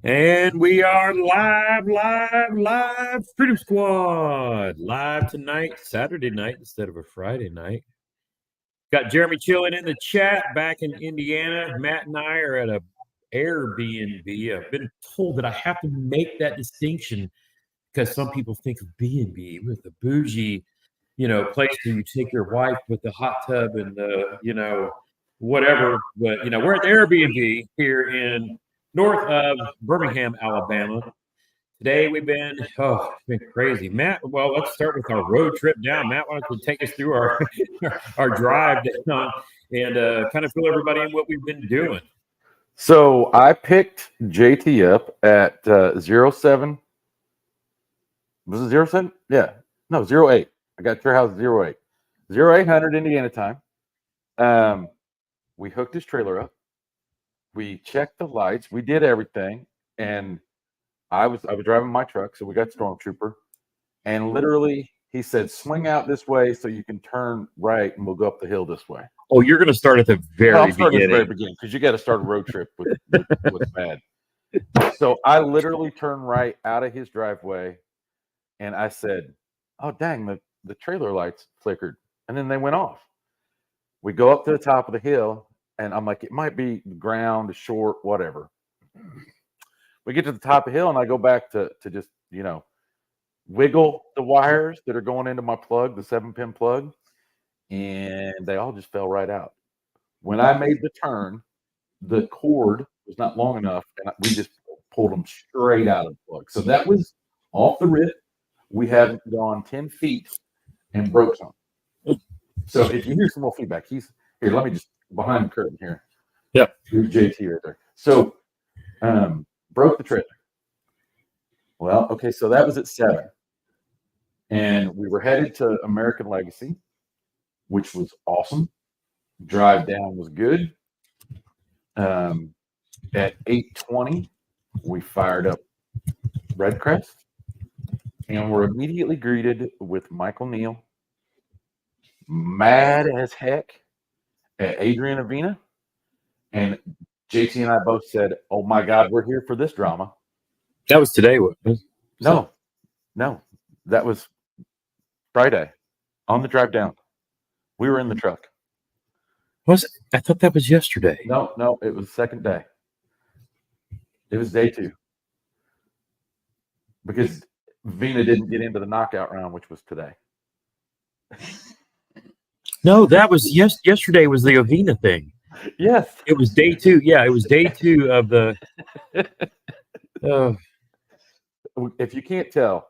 And we are live. Freedom Squad live tonight, Saturday night instead of a Friday night. Got Jeremy chilling in the chat back in Indiana. Matt and I are at a Airbnb. I've been told that I have to make that distinction because some people think of B&B with the bougie, place where you take your wife with the hot tub and the, whatever. But, we're at the Airbnb here in north of Birmingham, Alabama. Today it's been crazy. Matt, well, let's start with our road trip down. Matt, why don't you take us through our drive down and kind of fill everybody in what we've been doing. So I picked JT up at 07. Was it 07? Yeah. No, 08. I got your house 08. 0800 Indiana time. We hooked his trailer up. We checked the lights. We did everything. And I was driving my truck, so we got Stormtrooper. And literally he said, swing out this way so you can turn right and we'll go up the hill this way. Oh, you're going to start at the very I'm starting beginning. at the very beginning because you got to start a road trip with what's bad. So I literally turned right out of his driveway and I said, oh, dang, the trailer lights flickered. And then they went off. We go up to the top of the hill and I'm like, it might be ground, short, whatever. We get to the top of the hill and I go back to just, wiggle the wires that are going into my plug, the 7-pin plug, and they all just fell right out. When I made the turn, the cord was not long enough, and we just pulled them straight out of the plug. So that was off the rip. We haven't gone 10 feet and broke some. So if you hear some more feedback, here, let me just, behind the curtain here. Yeah. Here's JT right there. So broke the trailer. Well, okay, so that was at 7. And we were headed to American Legacy, which was awesome. Drive down was good. At 8:20, we fired up Redcrest, and were immediately greeted with Michael Neal, mad as heck at Adrian Avena. And JT and I both said, oh my God, we're here for this drama. That was today. No, that was Friday on the drive down. We were in the truck. Was it? I thought that was yesterday. No, it was the second day. It was day 2. Because Vina didn't get into the knockout round, which was today. No, that was yesterday was the Avena thing. Yes. It was day 2. Yeah, it was day 2 of the If you can't tell,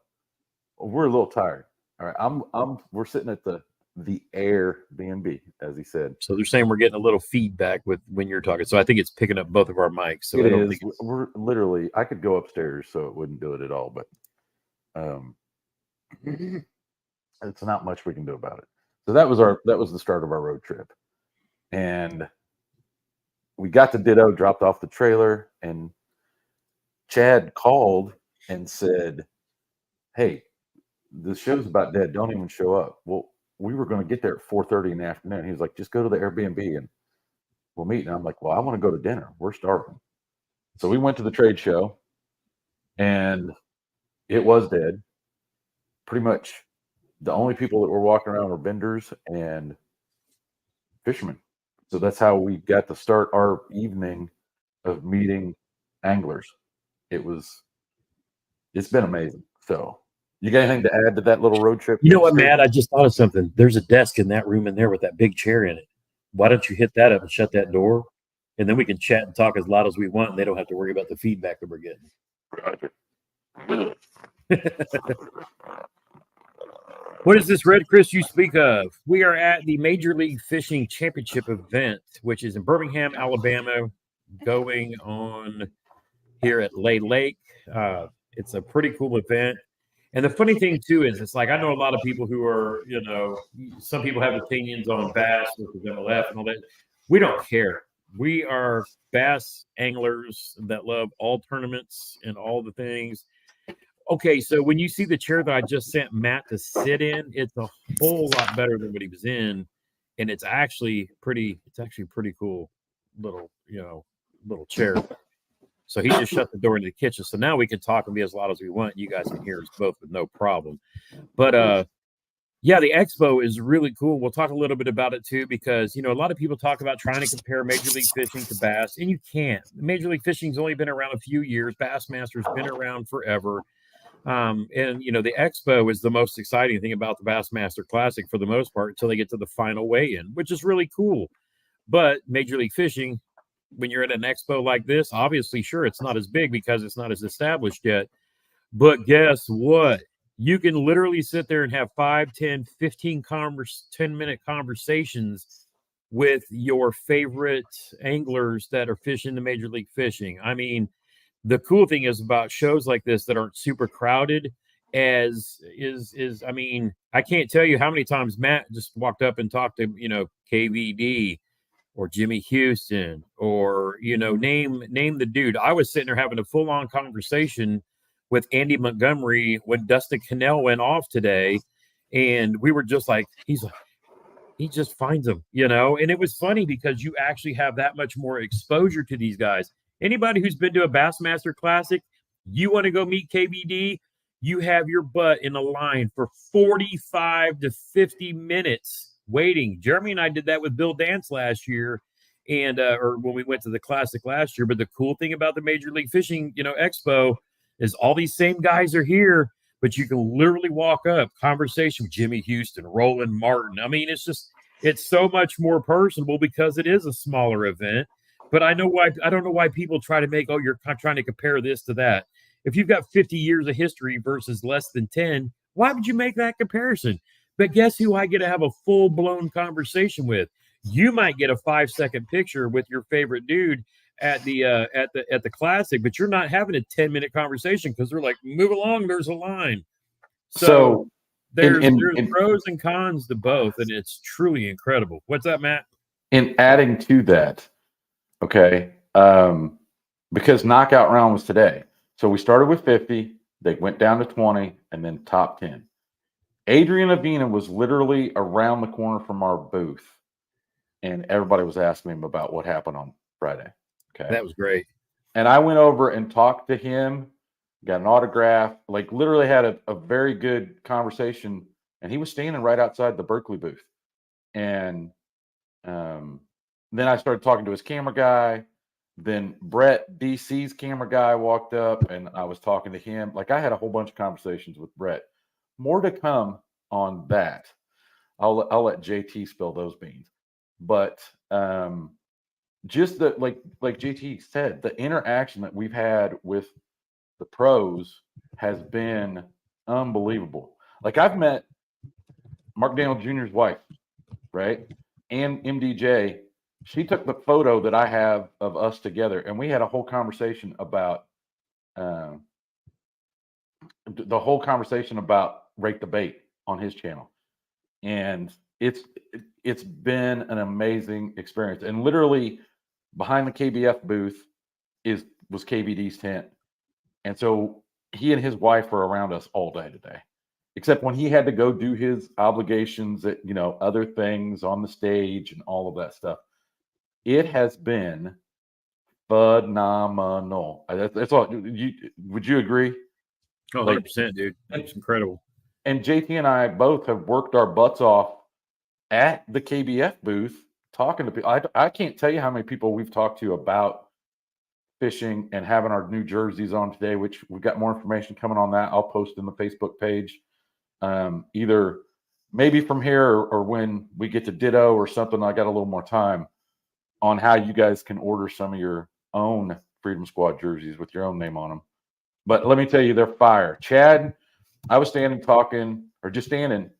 we're a little tired. All right. We're sitting at the Airbnb, as he said. So they're saying we're getting a little feedback with when you're talking. So I think it's picking up both of our mics. So it is. We're literally, I could go upstairs so it wouldn't do it at all, but it's not much we can do about it. So that was the start of our road trip. And we got to Ditto, dropped off the trailer, and Chad called and said, hey, the show's about dead. Don't even show up. Well, we were going to get there at 4:30 in the afternoon. He was like, just go to the Airbnb and we'll meet. And I'm like, well, I want to go to dinner. We're starving. So we went to the trade show and it was dead. Pretty much the only people that were walking around were vendors and fishermen. So that's how we got to start our evening of meeting anglers. It's been amazing. So you got anything to add to that little road trip? You know what, Matt? I just thought of something. There's a desk in that room in there with that big chair in it. Why don't you hit that up and shut that door? And then we can chat and talk as loud as we want, and they don't have to worry about the feedback that we're getting. What is this, Redcrest, you speak of? We are at the Major League Fishing Championship event, which is in Birmingham, Alabama, going on here at Lay Lake. It's a pretty cool event. And the funny thing, too, is it's like I know a lot of people who are, some people have opinions on bass versus MLF and all that. We don't care. We are bass anglers that love all tournaments and all the things. Okay, so when you see the chair that I just sent Matt to sit in, it's a whole lot better than what he was in. And it's actually pretty cool little chair. So he just shut the door into the kitchen. So now we can talk and be as loud as we want. You guys can hear us both with no problem. But yeah, the Expo is really cool. We'll talk a little bit about it too, because a lot of people talk about trying to compare Major League Fishing to bass, and you can't. Major League Fishing's only been around a few years. Bassmaster's been around forever. And the Expo is the most exciting thing about the Bassmaster Classic for the most part until they get to the final weigh-in, which is really cool. But Major League Fishing, when you're at an expo like this, obviously, sure, it's not as big because it's not as established yet. But guess what? You can literally sit there and have 5, 10, 15 10-minute conversations with your favorite anglers that are fishing the Major League Fishing. I mean, the cool thing is about shows like this that aren't super crowded I mean, I can't tell you how many times Matt just walked up and talked to, KVD or Jimmy Houston or, name the dude. I was sitting there having a full-on conversation with Andy Montgomery when Dustin Cannell went off today. And we were just like, he just finds them, and it was funny because you actually have that much more exposure to these guys. Anybody who's been to a Bassmaster Classic, you want to go meet KBD, you have your butt in a line for 45 to 50 minutes waiting. Jeremy and I did that with Bill Dance last year, and or when we went to the Classic last year. But the cool thing about the Major League Fishing, Expo is all these same guys are here, but you can literally walk up, conversation with Jimmy Houston, Roland Martin. I mean, it's so much more personable because it is a smaller event. But I don't know why people try to make, you're trying to compare this to that. If you've got 50 years of history versus less than 10, why would you make that comparison? But guess who I get to have a full-blown conversation with? You might get a 5-second picture with your favorite dude at the Classic, but you're not having a 10-minute conversation because they're like, move along, there's a line. So there's pros and cons to both, and it's truly incredible. What's that, Matt? In adding to that, okay, because knockout round was today. So we started with 50, they went down to 20, and then top 10. Adrian Avena was literally around the corner from our booth, and everybody was asking him about what happened on Friday. Okay, that was great. And I went over and talked to him, got an autograph, like literally had a very good conversation, and he was standing right outside the Berkeley booth. And then I started talking to his camera guy. Then Brett, DC's camera guy, walked up, and I was talking to him. Like, I had a whole bunch of conversations with Brett. More to come on that. I'll let JT spill those beans. But just the like JT said, the interaction that we've had with the pros has been unbelievable. Like, I've met Mark Daniel Jr.'s wife, right? And MDJ. She took the photo that I have of us together, and we had a whole conversation about Rake the Bait on his channel. And it's been an amazing experience. And literally behind the KBF booth was KVD's tent. And so he and his wife were around us all day today, except when he had to go do his obligations at, other things on the stage and all of that stuff. It has been phenomenal. That's all. Would you agree? Oh, 100%, dude. It's incredible. And JT and I both have worked our butts off at the KBF booth talking to people. I can't tell you how many people we've talked to about fishing and having our new jerseys on today, which we've got more information coming on that. I'll post in the Facebook page, either maybe from here or when we get to Ditto or something. I got a little more time on how you guys can order some of your own Freedom Squad jerseys with your own name on them. But let me tell you, they're fire. Chad, I was standing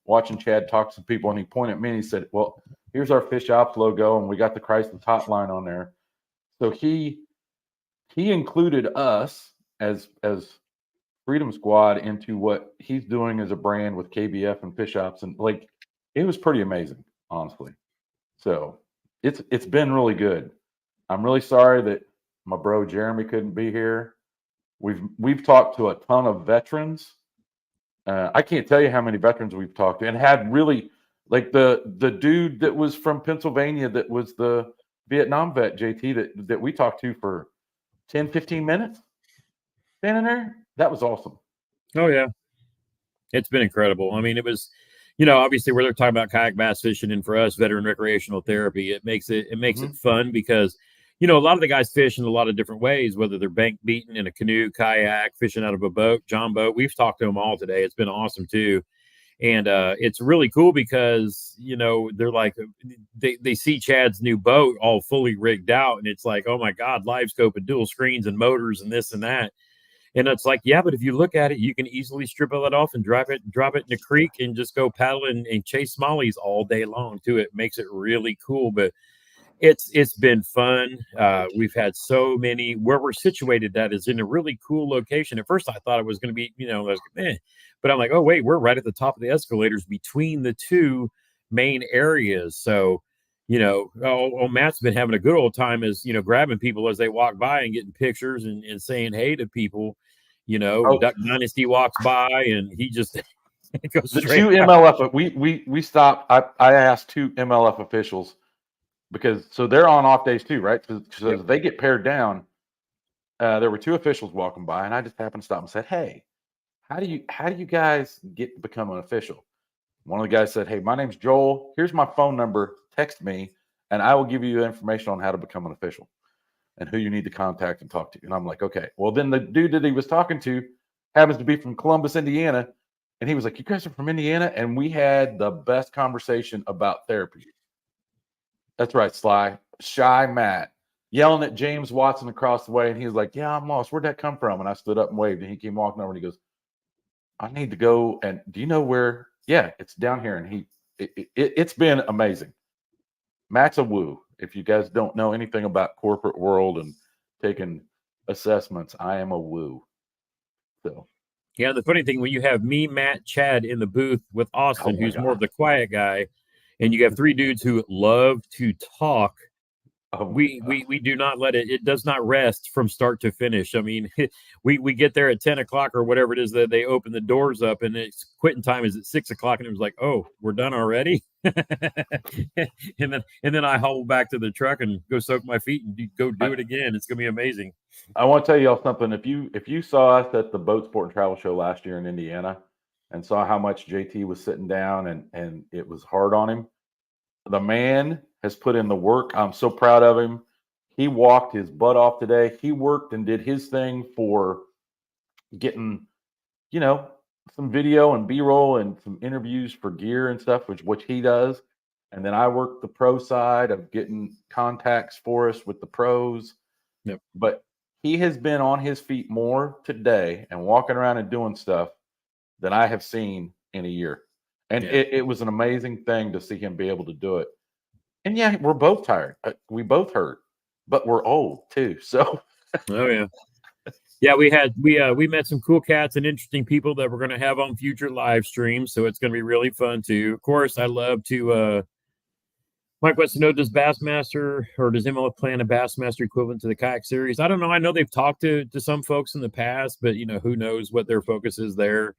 watching Chad talk to some people, and he pointed at me and he said, well, here's our Fish Ops logo, and we got the Christ and Hotline on there. So he included us as Freedom Squad into what he's doing as a brand with KBF and Fish Ops, and like, it was pretty amazing, honestly. So it's been really good. I'm really sorry that my bro Jeremy couldn't be here. We've talked to a ton of veterans. I can't tell you how many veterans we've talked to, and had really, like, the dude that was from Pennsylvania that was the Vietnam vet, JT, that we talked to for 10, 15 minutes standing there. That was awesome. Oh yeah, it's been incredible. I mean, it was, obviously where they're talking about kayak bass fishing, and for us, veteran recreational therapy, it makes it fun because, a lot of the guys fish in a lot of different ways, whether they're bank beating in a canoe, kayak, fishing out of a boat, John boat. We've talked to them all today. It's been awesome too. And it's really cool because, they're like, they see Chad's new boat all fully rigged out. And it's like, oh my God, live scope and dual screens and motors and this and that. And it's like, yeah, but if you look at it, you can easily strip all that off and drop it in the creek and just go paddle and chase smallies all day long too. It makes it really cool. But it's been fun. We've had so many. Where we're situated, that is in a really cool location. At first I thought it was going to be, but I'm like, oh wait, we're right at the top of the escalators between the two main areas. So, Matt's been having a good old time as, grabbing people as they walk by and getting pictures and saying hey to people. Duck Dynasty walks by and he just goes the straight. Two MLF. We stopped. I asked two MLF officials, because so they're on off days too, right? So they get paired down. There were two officials walking by, and I just happened to stop and said, "Hey, how do you guys get to become an official?" One of the guys said, "Hey, my name's Joel. Here's my phone number. Text me, and I will give you information on how to become an official and who you need to contact and talk to." And I'm like, "Okay." Well, then the dude that he was talking to happens to be from Columbus, Indiana, and he was like, "You guys are from Indiana?" And we had the best conversation about therapy. That's right, Sly. Shy Matt yelling at James Watson across the way, and he was like, "Yeah, I'm lost. Where'd that come from?" And I stood up and waved, and he came walking over, and he goes, "I need to go. And do you know where?" "Yeah, it's down here." And it's been amazing. Matt's a woo. If you guys don't know anything about corporate world and taking assessments, I am a woo. So yeah, the funny thing, when you have me, Matt, Chad in the booth with Austin, who's more of the quiet guy, and you have three dudes who love to talk, we do not let it does not rest from start to finish. I mean, we get there at 10 o'clock or whatever it is that they open the doors up, and it's quitting time is at 6 o'clock, and it was like, oh, we're done already. and then I haul back to the truck and go soak my feet and go do it again. It's gonna be amazing. I want to tell y'all something. If you saw us at the Boat Sport and Travel Show last year in Indiana and saw how much JT was sitting down and it was hard on him, the man has put in the work. I'm so proud of him. He walked his butt off today. He worked and did his thing for getting, some video and B-roll and some interviews for gear and stuff, which he does. And then I work the pro side of getting contacts for us with the pros. Yep. But he has been on his feet more today and walking around and doing stuff than I have seen in a year. And it was an amazing thing to see him be able to do it. And yeah, we're both tired. We both hurt, but we're old too. So, oh yeah, yeah. We met some cool cats and interesting people that we're going to have on future live streams. So it's going to be really fun too. Of course, I love to. Mike wants to know, does Bassmaster or does MLF plan a Bassmaster equivalent to the kayak series? I don't know. I know they've talked to some folks in the past, but who knows what their focus is there.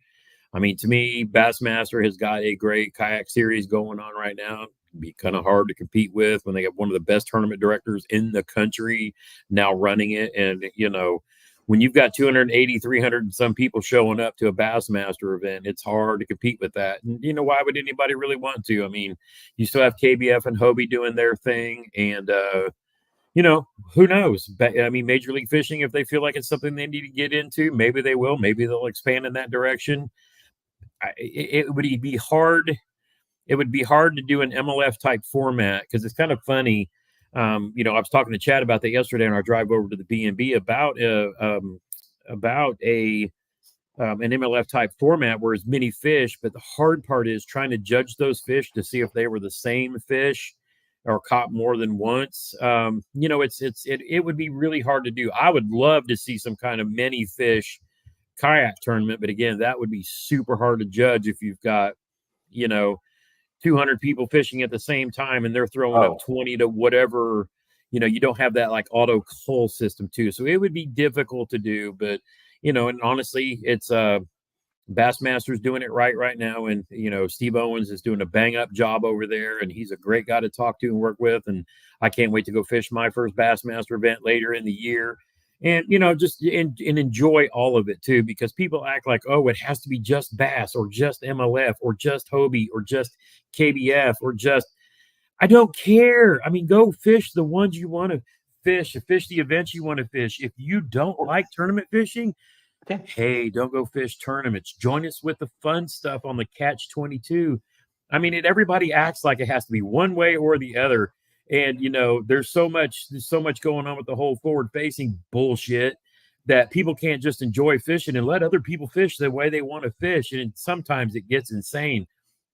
I mean, to me, Bassmaster has got a great kayak series going on right now. It'd be kind of hard to compete with when they have one of the best tournament directors in the country now running it. And, when you've got 280, 300 and some people showing up to a Bassmaster event, it's hard to compete with that. And, why would anybody really want to? I mean, you still have KBF and Hobie doing their thing. And, who knows? I mean, Major League Fishing, if they feel like it's something they need to get into, maybe they will. Maybe they'll expand in that direction. It would be hard. It would be hard to do an MLF type format because it's kind of funny. I was talking to Chad about that yesterday on our drive over to the B&B about an MLF type format where it's many fish, but the hard part is trying to judge those fish to see if they were the same fish or caught more than once. It would be really hard to do. I would love to see some kind of many fish kayak tournament, but again, that would be super hard to judge if you've got 200 people fishing at the same time and they're throwing up 20 to whatever. You don't have that like auto cull system too, so it would be difficult to do. But and honestly, it's Bassmaster's doing it right now, and Steve Owens is doing a bang up job over there, and he's a great guy to talk to and work with, and I can't wait to go fish my first Bassmaster event later in the year. and just and enjoy all of it too, because people act like, oh, it has to be just bass or just MLF or just Hobie or just KBF or just, I don't care. I mean, go fish the ones you want to fish the events you want to fish. If you don't like tournament fishing, Okay. hey, don't go fish tournaments. Join us with the fun stuff on the Catch 22. I mean, everybody acts like it has to be one way or the other. And there's so much going on with the whole forward facing bullshit that people can't just enjoy fishing and let other people fish the way they want to fish. And sometimes it gets insane.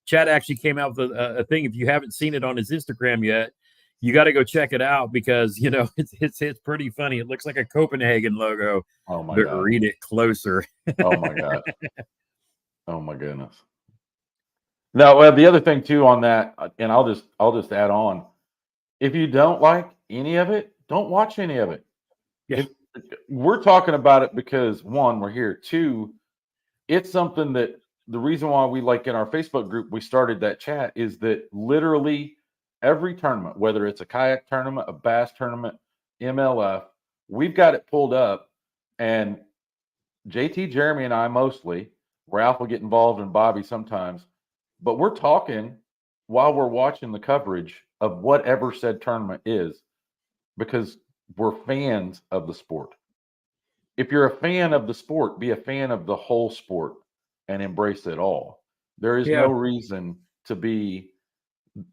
Chad actually came out with a thing. If you haven't seen it on his Instagram yet, you got to go check it out, because it's pretty funny. It looks like a Copenhagen logo, Oh my but God. read it closer. Oh my God. Oh my goodness. Now, well, the other thing too on that, and I'll just add on. If you don't like any of it, don't watch any of it. Yeah. We're talking about it because one, we're here. Two, it's something that the reason why we, like in our Facebook group, we started that chat is that literally every tournament, whether it's a kayak tournament, a bass tournament, MLF, we've got it pulled up, and JT, Jeremy, and I mostly, Ralph will get involved and Bobby sometimes, but we're talking while we're watching the coverage of whatever said tournament is, because we're fans of the sport. If you're a fan of the sport, be a fan of the whole sport and embrace it all. There is Yeah. no reason to be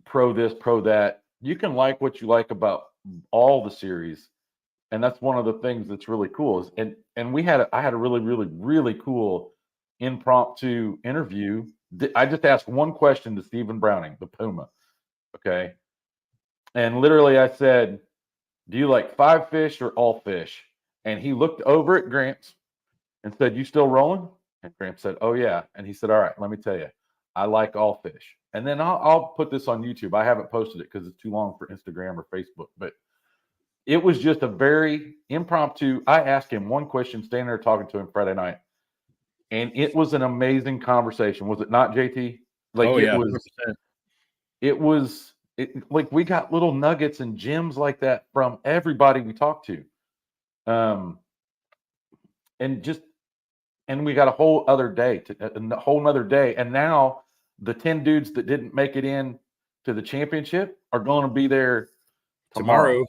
pro this, pro that. You can like what you like about all the series, and that's one of the things that's really cool. And I had a really, really, really cool impromptu interview. I just asked one question to Stephen Browning, the Puma. Okay. And literally I said, do you like 5 fish or all fish? And he looked over at Gramps and said, you still rolling? And Gramps said, oh yeah. And he said, all right, let me tell you, I like all fish. And then I'll put this on YouTube. I haven't posted it because it's too long for Instagram or Facebook, but it was just a very impromptu. I asked him one question, standing there talking to him Friday night, and it was an amazing conversation. Was it not, JT? Like Oh it yeah. was. 100%. It was like we got little nuggets and gems like that from everybody we talked to, and we got a whole other day, a whole nother day, and now the 10 dudes that didn't make it in to the championship are going to be there tomorrow.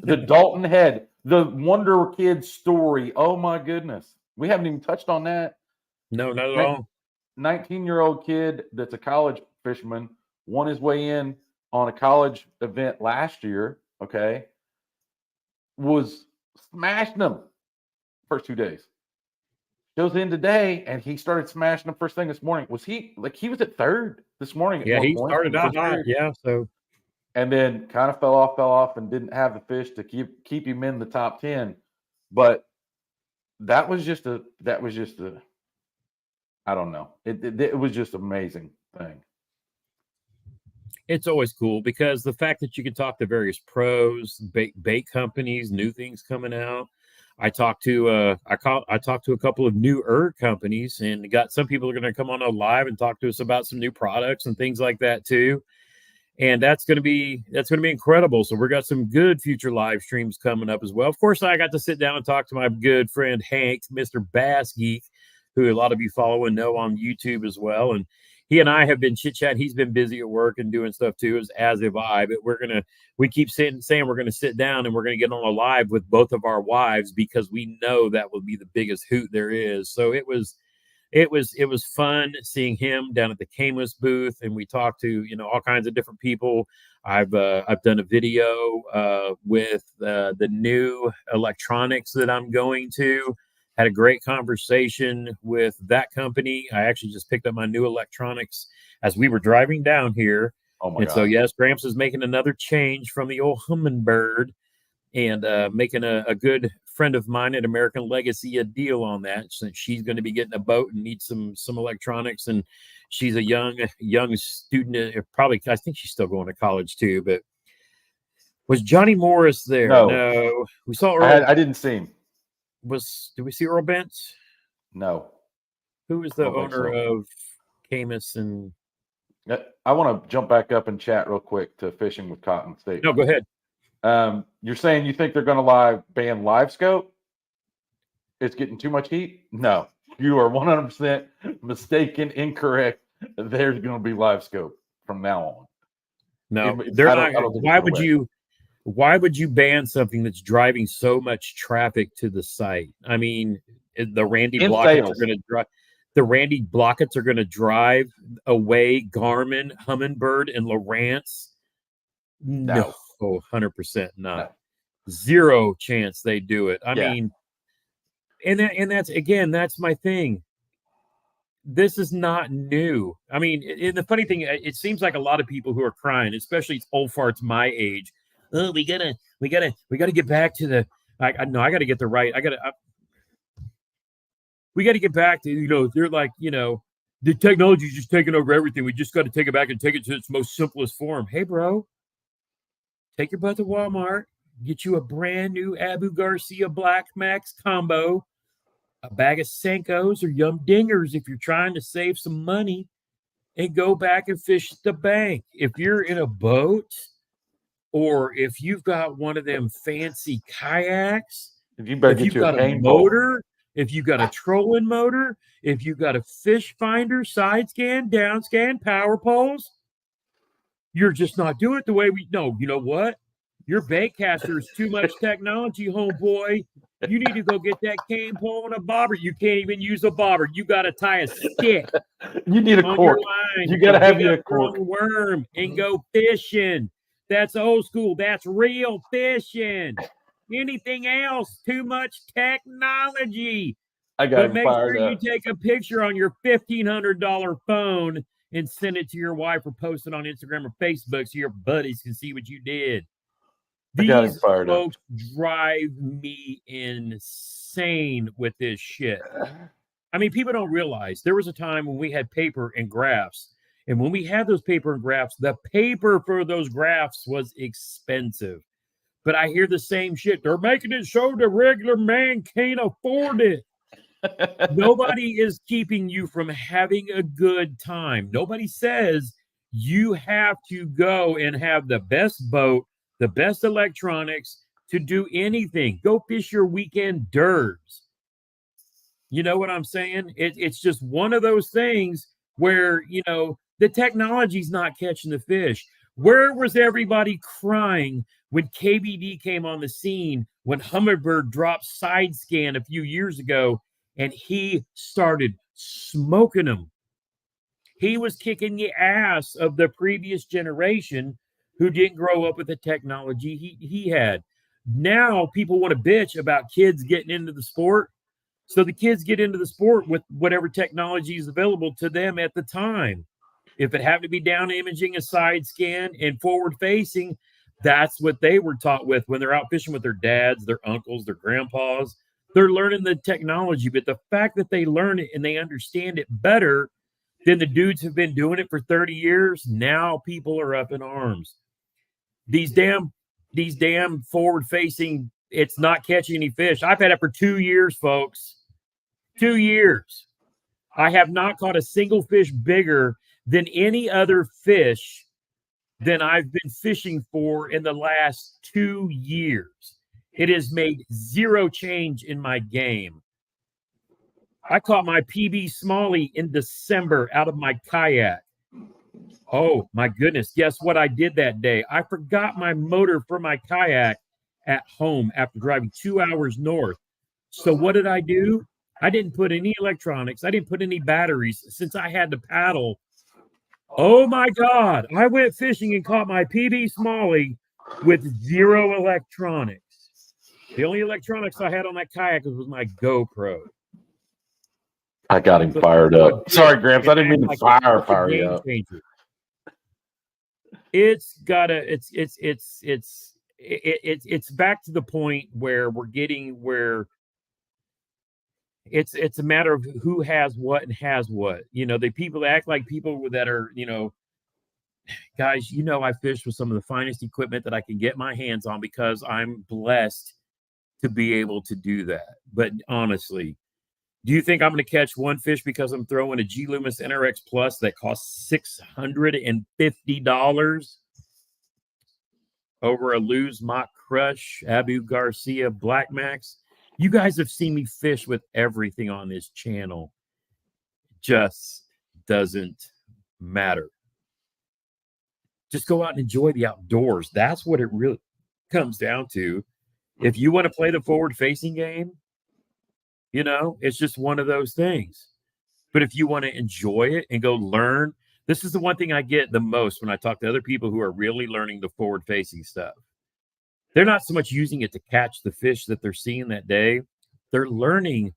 The Dalton Head, the Wonder Kid story. Oh my goodness. We haven't even touched on that. No, not at all. 19-year-old kid that's a college fisherman won his way in on a college event last year, okay? Was smashing them first 2 days. Goes in today and he started smashing them first thing this morning. He was at third this morning at Yeah, one he point. started out hot. Yeah, so And then kind of fell off and didn't have the fish to keep him in the top 10. But that was just a I don't know. It was just amazing thing. it's always cool, because the fact that you can talk to various pros, bait companies, new things coming out. I talked to I talked to a couple of new companies, and got some people are going to come on a live and talk to us about some new products and things like that too. And that's going to be incredible. So we got some good future live streams coming up as well. Of course, I got to sit down and talk to my good friend Hank, Mr. Bass Geek, who a lot of you follow and know on YouTube as well. And he and I have been chit chatting. He's been busy at work and doing stuff too, as have I. But we keep saying we're gonna sit down and we're gonna get on a live with both of our wives, because we know that will be the biggest hoot there is. So it was fun seeing him down at the Camus booth, and we talked to all kinds of different people. I've done a video with the new electronics that I'm going to. Had a great conversation with that company. I actually just picked up my new electronics as we were driving down here. Oh my And so, God. yes, Gramps is making another change from the old Humminbird, and making a good friend of mine at American Legacy a deal on that, since she's going to be getting a boat and needs some electronics. And she's a young student, probably, I think she's still going to college too. But was Johnny Morris there? No, we saw Earl. I didn't see him. Did we see Earl Bentz? No. Who is the owner of Camus? And I want to jump back up and chat real quick to Fishing with Cotton State. No, go ahead. You're saying you think they're going to ban live scope? it's getting too much heat. No, you are 100% mistaken, incorrect. There's going to be live scope from now on. No, they're I not. don't think Why it's would gonna you? Why would you ban something that's driving so much traffic to the site? I mean, the Randy In Blockets sales. are going to drive. The Randy Blockets are going to drive away Garmin, Humminbird, and Lowrance. No, 100% not. No. Zero chance they do it. I Yeah. mean, and that's again, that's my thing. This is not new. I mean, and the funny thing, it seems like a lot of people who are crying, especially old farts my age. Oh, we gotta get back to the. I know I gotta get the right. We gotta get back to they're like the technology's just taking over everything. We just got to take it back and take it to its most simplest form. Hey, bro, take your butt to Walmart, get you a brand new Abu Garcia Black Max combo, a bag of Senkos or Yum Dingers if you're trying to save some money, and go back and fish the bank. If you're in a boat or if you've got one of them fancy kayaks, You better if get you've you a got a cane pole. motor, if you've got a trolling motor, if you've got a fish finder, side scan, down scan, power poles, you're just not doing it the way we know. You know what? Your baitcaster is too much technology, homeboy. You need to go get that cane pole and a bobber. You can't even use a bobber. You got to tie a stick You need a on cork. your line. You got to have dig you up a your cork. own worm and go fishing. That's old school. That's real fishing. Anything else, too much technology. I got But him make fired sure you up. take a picture on your $1,500 phone and send it to your wife or post it on Instagram or Facebook so your buddies can see what you did. I got him These fired up. folks drive me insane with this shit. I mean, people don't realize there was a time when we had paper and graphs. And when we had those paper and graphs, the paper for those graphs was expensive. But I hear the same shit. They're making it so the regular man can't afford it. Nobody is keeping you from having a good time. Nobody says you have to go and have the best boat, the best electronics to do anything. Go fish your weekend d'oeuvres. You know what I'm saying? It's just one of those things where, the technology's not catching the fish. Where was everybody crying when KBD came on the scene, when Humminbird dropped side scan a few years ago, and he started smoking them? He was kicking the ass of the previous generation who didn't grow up with the technology he had. Now people want to bitch about kids getting into the sport. So the kids get into the sport with whatever technology is available to them at the time. If it happened to be down imaging, a side scan, and forward facing, that's what they were taught with when they're out fishing with their dads, their uncles, their grandpas. They're learning the technology, but the fact that they learn it and they understand it better than the dudes who've been doing it for 30 years, now people are up in arms. These damn forward facing, it's not catching any fish. I've had it for 2 years, folks. 2 years. I have not caught a single fish bigger than any other fish than I've been fishing for in the last 2 years. It has made zero change in my game. I caught my PB Smalley in December out of my kayak. Oh my goodness. Guess what I did that day? I forgot my motor for my kayak at home after driving 2 hours north. So what did I do? I didn't put any electronics. I didn't put any batteries since I had to paddle. Oh my God. I went fishing and caught my PB Smalley with zero electronics. The only electronics I had on that kayak was my GoPro. I got him fired up. Sorry, Gramps. I didn't mean to fire you up. Changer. It's back to the point where we're getting where it's a matter of who has what and has what. The people act like people that are, guys, I fish with some of the finest equipment that I can get my hands on because I'm blessed to be able to do that. But honestly, do you think I'm going to catch one fish because I'm throwing a G Loomis NRX Plus that costs $650 over a Lose Mock Crush Abu Garcia Black Max? You guys have seen me fish with everything on this channel. Just doesn't matter. Just go out and enjoy the outdoors. That's what it really comes down to. If you want to play the forward-facing game, you know, it's just one of those things. But if you want to enjoy it and go learn, this is the one thing I get the most when I talk to other people who are really learning the forward-facing stuff. They're not so much using it to catch the fish that they're seeing that day. They're learning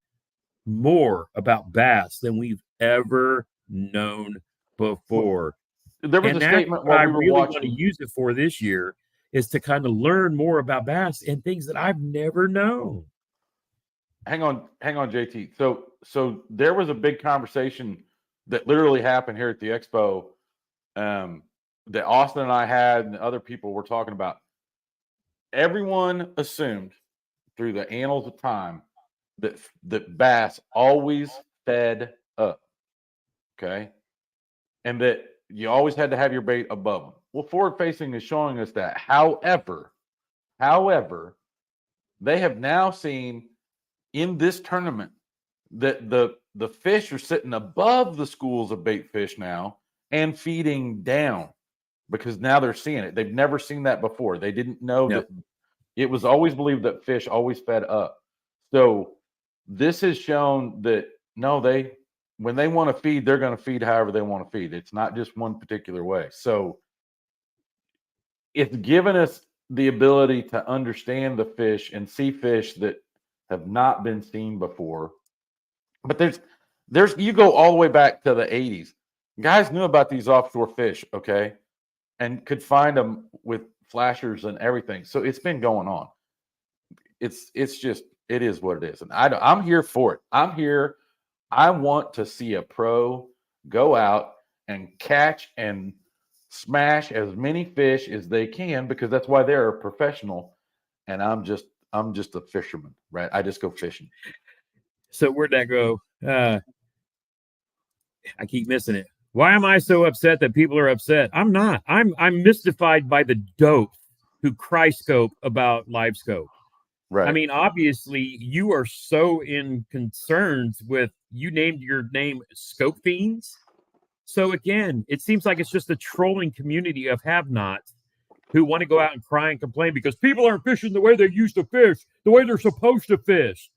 more about bass than we've ever known before. There was And a that's statement what I while we were really want to watching. use it for this year, is to kind of learn more about bass and things that I've never known. Hang on, JT. So there was a big conversation that literally happened here at the Expo, that Austin and I had, and other people were talking about. Everyone assumed through the annals of time that bass always fed up, okay, and that you always had to have your bait above them. Well, forward facing is showing us that. However, they have now seen in this tournament that the fish are sitting above the schools of bait fish now and feeding down, because now they're seeing it. They've never seen that before. They didn't know that. It was always believed that fish always fed up. So this has shown that no, when they want to feed, they're going to feed however they want to feed. It's not just one particular way. So it's given us the ability to understand the fish and see fish that have not been seen before. But there's you go all the way back to the 80s. Guys knew about these offshore fish, okay, and could find them with flashers and everything. So it's been going on. It's just, it is what it is, and I'm here for it. I'm here. I want to see a pro go out and catch and smash as many fish as they can, because that's why they're a professional, and I'm just a fisherman, right? I just go fishing. So where'd that go? I keep missing it. Why am I so upset that people are upset? I'm not. I'm mystified by the dope who cry scope about live scope. Right. I mean, obviously, you are so in concerns with, you named your name Scope Fiends. So again, it seems like it's just a trolling community of have-nots who want to go out and cry and complain because people aren't fishing the way they used to fish, the way they're supposed to fish.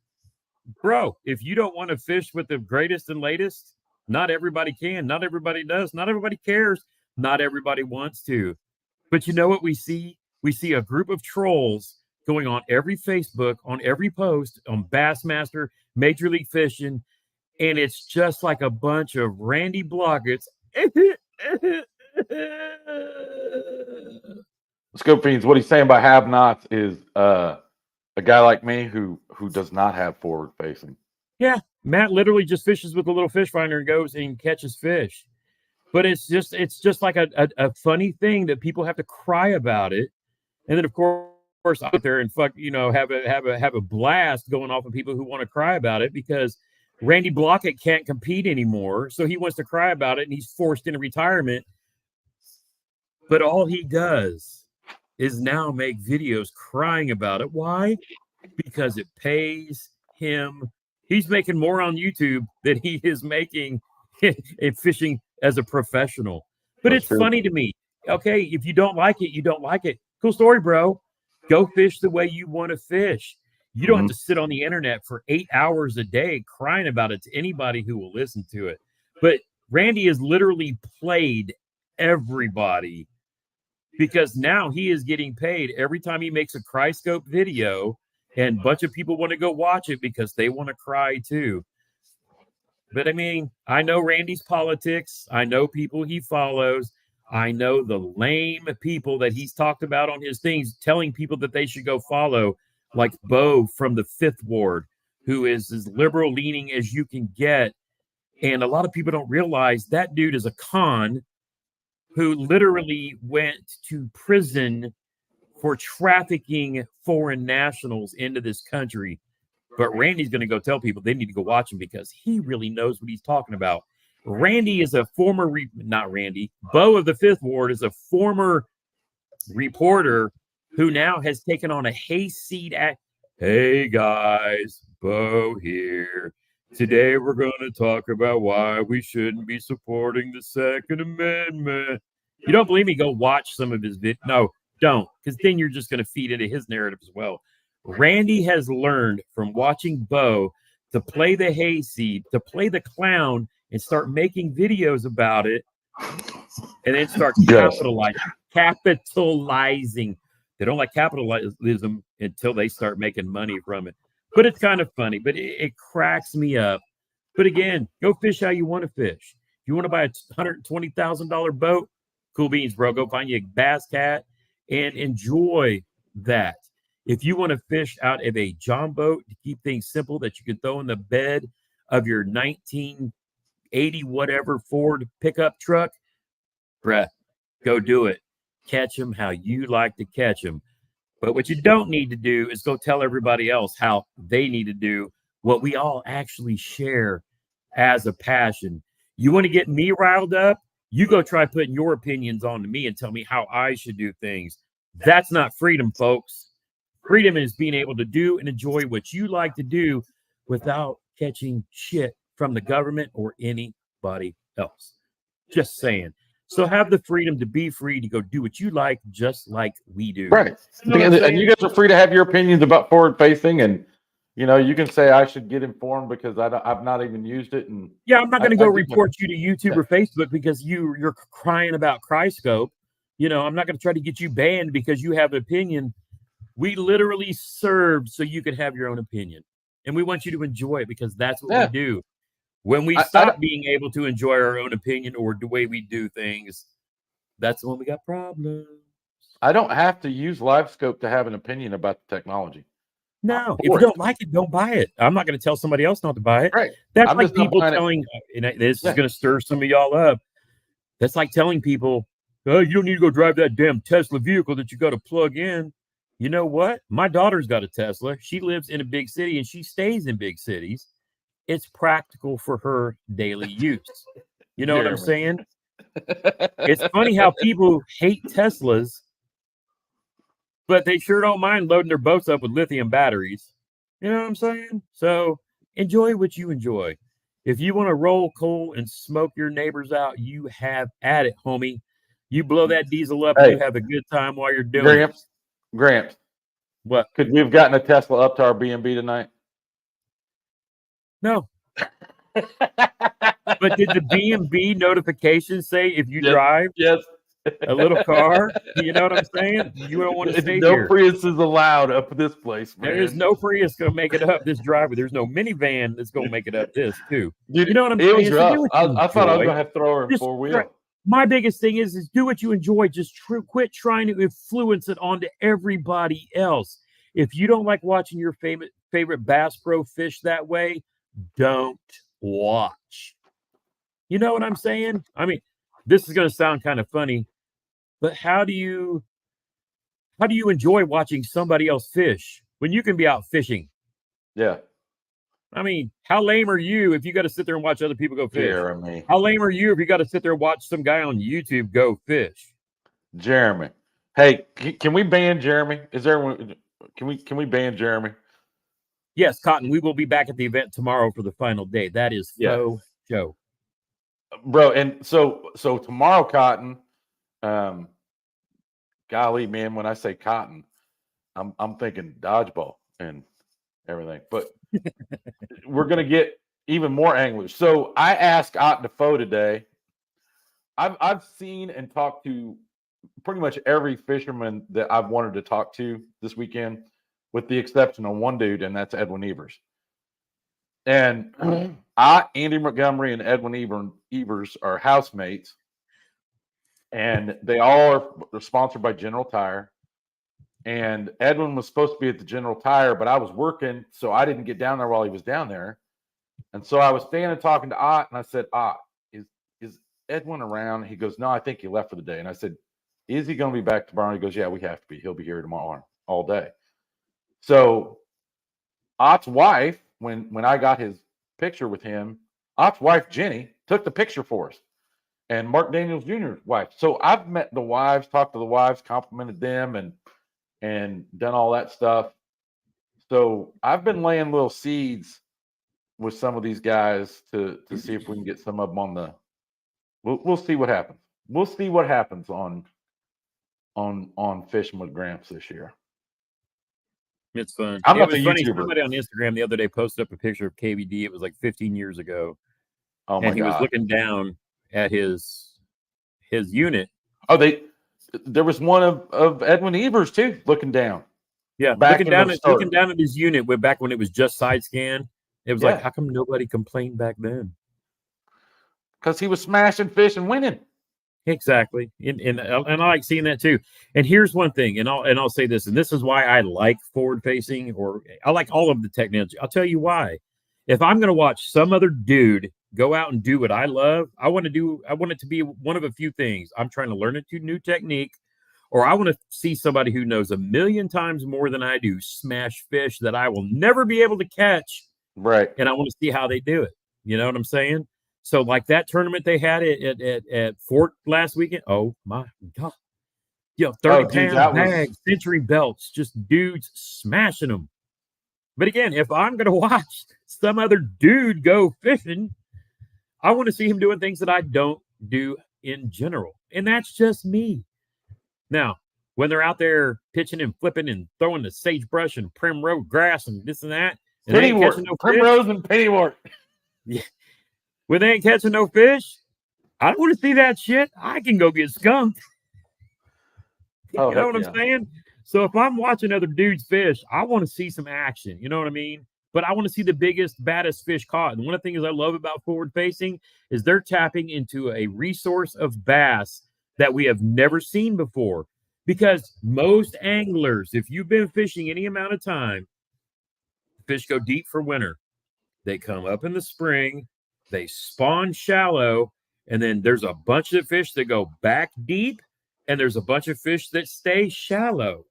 Bro, if you don't want to fish with the greatest and latest, not everybody can. Not everybody does. Not everybody cares. Not everybody wants to. But you know what we see? We see a group of trolls going on every Facebook, on every post, on Bassmaster, Major League Fishing, and it's just like a bunch of Randy Blockets. Scope Fiends, what he's saying by have-nots is a guy like me who does not have forward facing. Yeah, Matt literally just fishes with a little fish finder and goes and catches fish. But it's just like a funny thing that people have to cry about it, and then of course out there and have a blast going off of people who want to cry about it because Randy Blockett can't compete anymore, so he wants to cry about it and he's forced into retirement. But all he does is now make videos crying about it. Why? Because it pays him. He's making more on YouTube than he is making in fishing as a professional. But That's it's true. funny to me. Okay, if you don't like it, you don't like it. Cool story, bro. Go fish the way you want to fish. You don't have to sit on the internet for 8 hours a day crying about it to anybody who will listen to it. But Randy has literally played everybody because now he is getting paid every time he makes a Cryscope video, and a bunch of people want to go watch it because they want to cry too. But I mean, I know Randy's politics. I know people he follows. I know the lame people that he's talked about on his things, telling people that they should go follow, like Bo from the 5th Ward, who is as liberal leaning as you can get. And a lot of people don't realize that dude is a con who literally went to prison for trafficking foreign nationals into this country. But Randy's going to go tell people they need to go watch him because he really knows what he's talking about. Randy is a former, Bo of the 5th Ward is a former reporter who now has taken on a hayseed Hey guys, Bo here. Today we're going to talk about why we shouldn't be supporting the Second Amendment. You don't believe me? Go watch some of his videos. No, don't, because then you're just going to feed into his narrative as well. Randy has learned from watching Bo to play the hayseed, to play the clown, and start making videos about it, and then start Yes. capitalizing. They don't like capitalism until they start making money from it. But it's kind of funny, but it cracks me up. But again, go fish how you want to fish. If you want to buy a $120,000 boat, cool beans, bro. Go find you a bass cat and enjoy that. If you want to fish out of a John boat to keep things simple that you can throw in the bed of your 1980 whatever Ford pickup truck, bruh, go do it. Catch them how you like to catch them. But what you don't need to do is go tell everybody else how they need to do what we all actually share as a passion. You want to get me riled up? You go try putting your opinions on to me and tell me how I should do things. That's not freedom, folks. Freedom is being able to do and enjoy what you like to do without catching shit from the government or anybody else. Just saying. So have the freedom to be free to go do what you like, just like we do. Right. You know And you guys are free to have your opinions about forward facing, and you can say I should get informed because I've not even used it. And yeah, I'm not going to go I report you to YouTube or Facebook because you're crying about Cryscope. I'm not going to try to get you banned because you have an opinion. We literally served so you could have your own opinion, and we want you to enjoy it because that's what we do. When we stop being able to enjoy our own opinion or the way we do things, that's when we got problems. I don't have to use LiveScope to have an opinion about the technology. No, if you don't like it, don't buy it. I'm not going to tell somebody else not to buy it. Right. That's like people telling, and this is going to stir some of y'all up. That's like telling people, oh, you don't need to go drive that damn Tesla vehicle that you got to plug in. You know what? My daughter's got a Tesla. She lives in a big city and she stays in big cities. It's practical for her daily use. You know what I'm saying? It's funny how people hate Teslas, but they sure don't mind loading their boats up with lithium batteries. You know what I'm saying? So enjoy what you enjoy. If you want to roll coal and smoke your neighbors out, you have at it, homie. You blow that diesel up and you have a good time while you're doing it. Gramps. What? Could we have gotten a Tesla up to our B&B tonight? No. But did the B&B notification say if you drive a little car, you know what I'm saying? You don't want to stay no here. No Prius is allowed up this place, man. There is no Prius going to make it up this driveway. There's no minivan that's going to make it up this, too. Dude, you know what I'm saying? It was rough. I thought I was going to have to throw her in Just four-wheel. My biggest thing is do what you enjoy. Just quit trying to influence it onto everybody else. If you don't like watching your favorite Bass Pro fish that way, don't watch. You know what I'm saying? I mean, this is going to sound kind of funny, but how do you enjoy watching somebody else fish when you can be out fishing? Yeah. I mean, how lame are you if you got to sit there and watch other people go fish? Jeremy. How lame are you if you got to sit there and watch some guy on YouTube go fish? Jeremy. Hey, can we ban Jeremy? Can we ban Jeremy? Yes, Cotton, we will be back at the event tomorrow for the final day. That is faux show. Bro, and so tomorrow, Cotton, golly, man, when I say Cotton, I'm thinking dodgeball and everything. But we're gonna get even more anglers. So I asked Ott Defoe today. I've seen and talked to pretty much every fisherman that I've wanted to talk to this weekend, with the exception of one dude, and that's Edwin Evers. And Andy Montgomery and Edwin Evers are housemates, and they all are sponsored by General Tire. And Edwin was supposed to be at the General Tire, but I was working, so I didn't get down there while he was down there. And so I was standing talking to Ott, and I said, Ott, is Edwin around? He goes, no, I think he left for the day. And I said, is he going to be back tomorrow? He goes, yeah, we have to be. He'll be here tomorrow all day. So Ott's wife, when I got his picture with him, Ott's wife, Jenny, took the picture for us. And Mark Daniels Jr.'s wife. So I've met the wives, talked to the wives, complimented them, and done all that stuff. So I've been laying little seeds with some of these guys to see if we can get some of them on the. We'll see what happens. We'll see what happens on Fishing with Gramps this year. It's fun. I'm It not was the funny. YouTuber. Somebody on Instagram the other day posted up a picture of KVD. It was like 15 years ago, Oh my and he was God. looking down at his unit. Oh, there was one of Edwin Evers too, looking down. Yeah, Back looking down at his unit back when it was just side scan. It was like, how come nobody complained back then? Because he was smashing fish and winning. Exactly, and I like seeing that too. And here's one thing, and I'll say this, and this is why I like forward facing, or I like all of the technology. I'll tell you why. If I'm going to watch some other dude go out and do what I love, I want it to be one of a few things. I'm trying to learn a new technique, or I want to see somebody who knows a million times more than I do smash fish that I will never be able to catch. Right. And I want to see how they do it. You know what I'm saying? So like that tournament they had at Fort last weekend. Oh my God. 30-pound bags, century belts, just dudes smashing them. But again, if I'm going to watch some other dude go fishing, I want to see him doing things that I don't do in general. And that's just me. Now, when they're out there pitching and flipping and throwing the sagebrush and primrose grass and this and that, and they ain't catching no primrose fish, and pennywort. Yeah. When they ain't catching no fish, I don't want to see that shit. I can go get skunked. Oh, you know what I'm saying? So if I'm watching other dudes fish, I want to see some action. You know what I mean? But I want to see the biggest, baddest fish caught. And one of the things I love about forward facing is they're tapping into a resource of bass that we have never seen before. Because most anglers, if you've been fishing any amount of time, fish go deep for winter. They come up in the spring, they spawn shallow, and then there's a bunch of fish that go back deep, and there's a bunch of fish that stay shallow.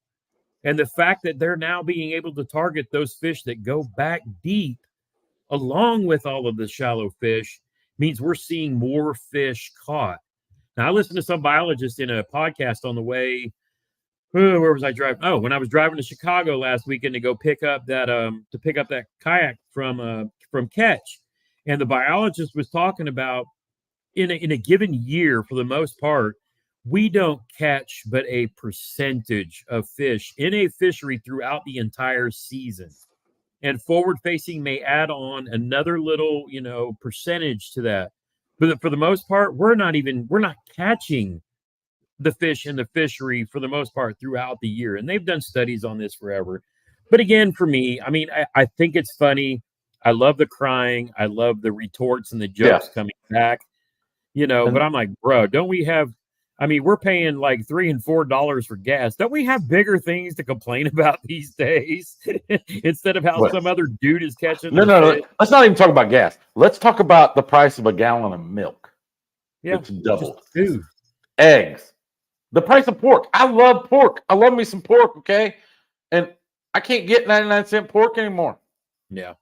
And the fact that they're now being able to target those fish that go back deep, along with all of the shallow fish, means we're seeing more fish caught. Now, I listened to some biologist in a podcast on the way. Where was I driving? Oh, when I was driving to Chicago last weekend to go pick up that kayak from Catch, and the biologist was talking about in a given year, for the most part, we don't catch but a percentage of fish in a fishery throughout the entire season. And forward facing may add on another little, percentage to that. But for the most part, we're not catching the fish in the fishery for the most part throughout the year. And they've done studies on this forever. But again, for me, I mean, I think it's funny. I love the crying. I love the retorts and the jokes coming back, but I'm like, bro, don't we have, we're paying like $3 and $4 for gas. Don't we have bigger things to complain about these days instead of how some other dude is catching? No. Let's not even talk about gas. Let's talk about the price of a gallon of milk. Yeah. It's doubled. Food. Eggs. The price of pork. I love pork. I love me some pork, okay? And I can't get 99-cent pork anymore. Yeah.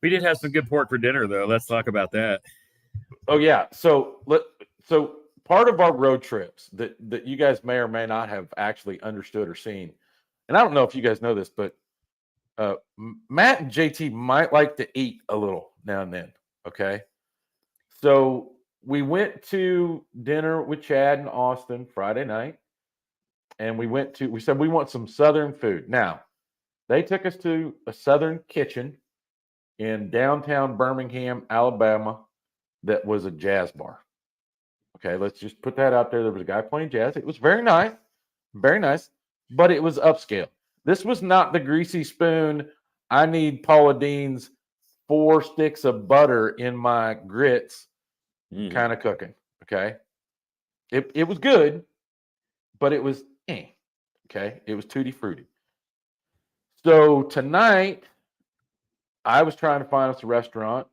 We did have some good pork for dinner, though. Let's talk about that. Oh, yeah. So part of our road trips that you guys may or may not have actually understood or seen, and I don't know if you guys know this, but Matt and JT might like to eat a little now and then, okay? So we went to dinner with Chad and Austin Friday night, and we said we want some Southern food. Now, they took us to a Southern kitchen in downtown Birmingham, Alabama, that was a jazz bar. Okay, let's just put that out there. There was a guy playing jazz. It was very nice, but it was upscale. This was not the greasy spoon. I need Paula Deen's 4 sticks of butter in my grits kind of cooking. Okay. It was good, but it was okay. It was tutti frutti. So tonight, I was trying to find us a restaurant,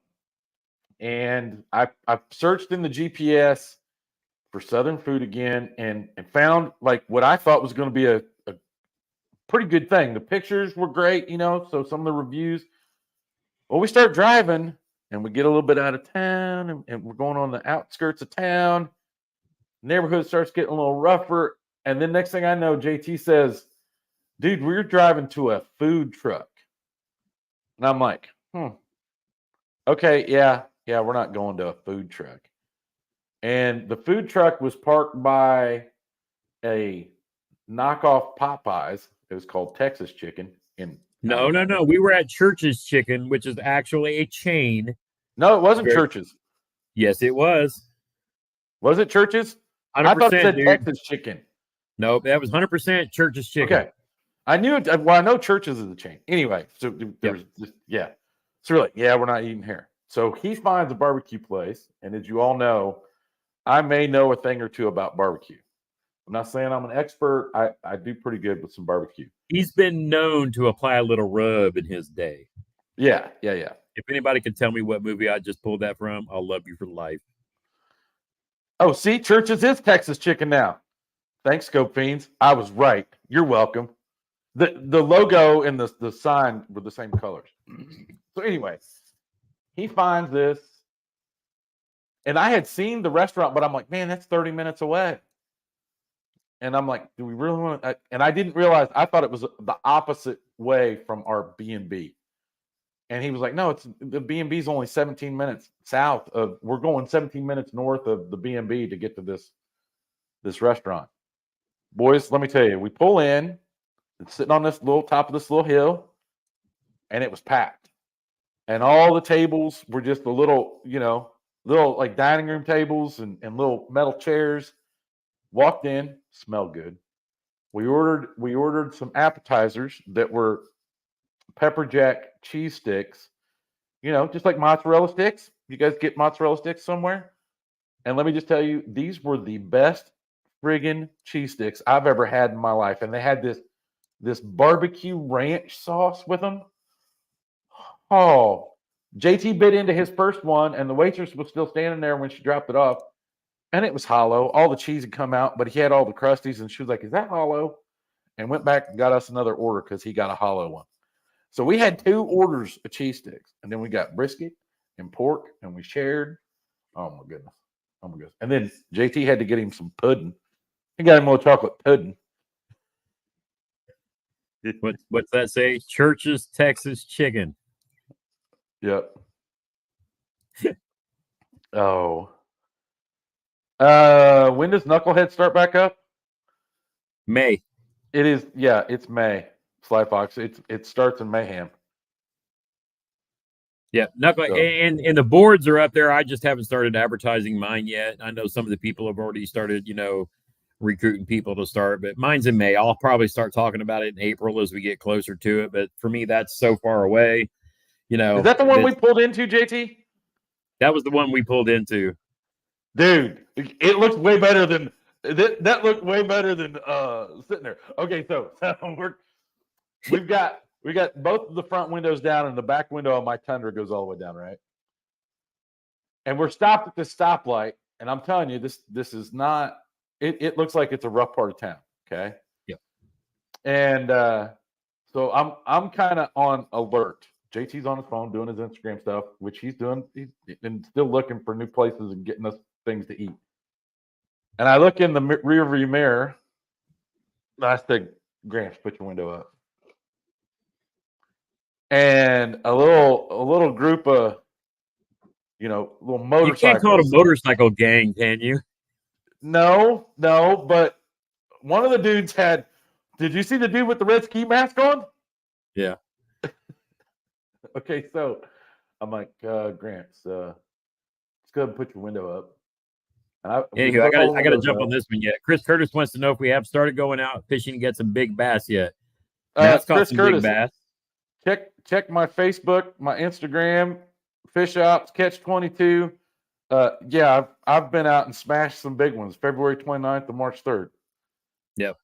and I searched in the GPS for Southern food again, and found like what I thought was going to be a pretty good thing. The pictures were great, so some of the reviews. Well, we start driving, and we get a little bit out of town, and we're going on the outskirts of town. Neighborhood starts getting a little rougher, and then next thing I know, JT says, dude, we were driving to a food truck. And I'm like, okay, yeah, we're not going to a food truck. And the food truck was parked by a knockoff Popeyes. It was called Texas Chicken in No. Alabama. We were at Church's Chicken, which is actually a chain. No, it wasn't Very- Church's. Yes, it was. Was it Church's? 100%, I thought it said dude. Texas Chicken. Nope, that was 100% Church's Chicken. Okay. I knew it. Well, I know Church's is a chain. Anyway, so there was just, yeah. So we're like, yeah, we're not eating here. So he finds a barbecue place. And as you all know, I may know a thing or two about barbecue. I'm not saying I'm an expert. I do pretty good with some barbecue. He's been known to apply a little rub in his day. Yeah. If anybody can tell me what movie I just pulled that from, I'll love you for life. Oh, see, Church's is Texas Chicken now. Thanks, Scope Fiends. I was right. You're welcome. The logo and the sign were the same colors. So anyway, he finds this. And I had seen the restaurant, but I'm like, man, that's 30 minutes away. And I'm like, do we really want to? And I didn't realize, I thought it was the opposite way from our B&B. And he was like, no, it's the B&B is only 17 minutes south of, we're going 17 minutes north of the B&B to get to this restaurant. Boys, let me tell you, we pull in, it's sitting on this little top of this little hill, and it was packed. And all the tables were just the little like dining room tables and little metal chairs. Walked in, smelled good. We ordered some appetizers that were pepper jack cheese sticks, just like mozzarella sticks. You guys get mozzarella sticks somewhere? And let me just tell you, these were the best friggin' cheese sticks I've ever had in my life. And they had this barbecue ranch sauce with them. Oh, JT bit into his first one, and the waitress was still standing there when she dropped it off. And it was hollow. All the cheese had come out, but he had all the crusties, and she was like, is that hollow? And went back and got us another order because he got a hollow one. So we had 2 orders of cheese sticks, and then we got brisket and pork, and we shared. Oh my goodness. And then JT had to get him some pudding. He got him a little chocolate pudding. What's that say? Church's Texas Chicken. Yep. Oh. When does Knucklehead start back up? May. It is, yeah, it's May. Sly Fox. It starts in Mayhem. Yeah, Knuckle, So. and the boards are up there. I just haven't started advertising mine yet. I know some of the people have already started, recruiting people to start, but mine's in May. I'll probably start talking about it in April as we get closer to it. But for me, that's so far away. Is that the one we pulled into, JT? That was the one we pulled into. Dude, it looks way better than that. Looked way better than sitting there. Okay, so we've got both of the front windows down, and the back window of my Tundra goes all the way down, right? And we're stopped at this stoplight, and I'm telling you, this is not. It looks like it's a rough part of town. Okay. Yep. And so I'm kind of on alert. JT's on his phone doing his Instagram stuff, which he's doing, and still looking for new places and getting us things to eat. And I look in the rear view mirror. And I said, Gramps, put your window up. And a little group of, little motorcycles. You can't call it a motorcycle gang, can you? No, but one of the dudes had. Did you see the dude with the red ski mask on? Yeah. Okay, so I'm like, Gramps, let's go ahead and put your window up. Anywho, I gotta jump on this one yet. Chris Curtis wants to know if we have started going out fishing to get some big bass yet. Matt's caught Chris some Curtis, big bass. Check my Facebook, my Instagram, Fish Ops Catch 22. Yeah, I've been out and smashed some big ones. February 29th to March 3rd. Yep.